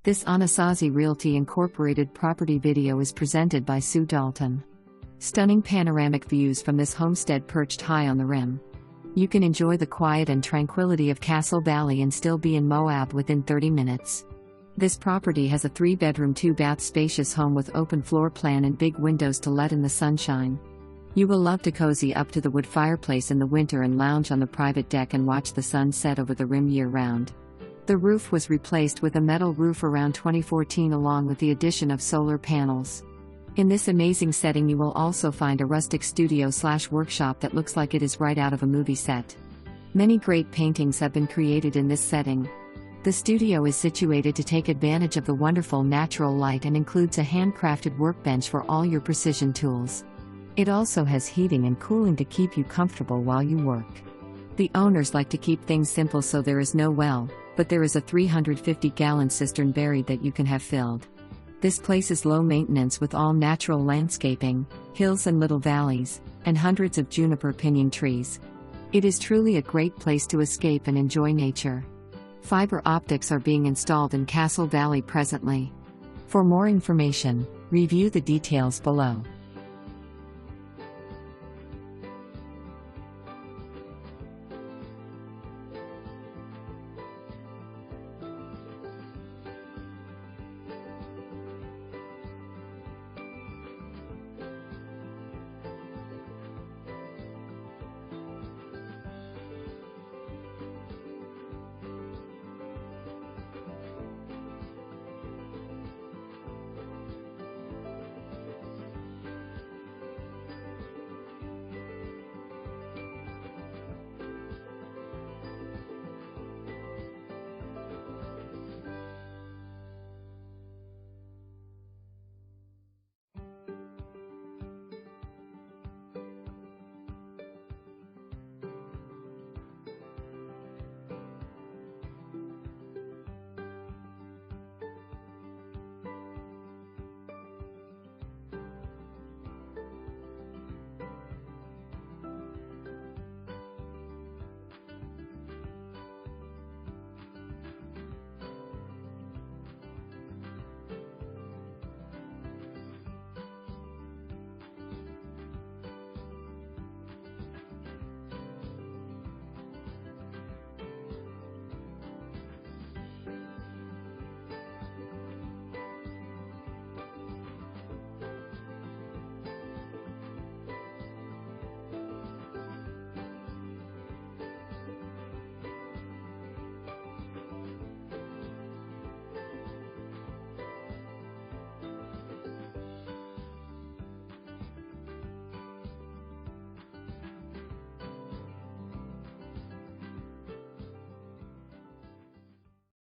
This Anasazi Realty Incorporated property video is presented by Sue Dalton. Stunning panoramic views from this homestead perched high on the rim. You can enjoy the quiet and tranquility of Castle Valley and still be in MOAB within 30 minutes. This property has a 3-bedroom 2-bath spacious home with open floor plan and big windows to let in the sunshine. You will love to cozy up to the wood fireplace in the winter and lounge on the private deck and watch the sun set over the rim year-round. The roof was replaced with a metal roof around 2014 along with the addition of solar panels. In this amazing setting you will also find a rustic studio/workshop that looks like it is right out of a movie set. Many great paintings have been created in this setting. The studio is situated to take advantage of the wonderful natural light and includes a handcrafted workbench for all your precision tools. It also has heating and cooling to keep you comfortable while you work. The owners like to keep things simple, so there is no well, but there is a 350-gallon cistern buried that you can have filled. This place is low maintenance with all natural landscaping, hills and little valleys, and hundreds of Juniper-Pinion trees. It is truly a great place to escape and enjoy nature. Fiber optics are being installed in Castle Valley presently. For more information, review the details below.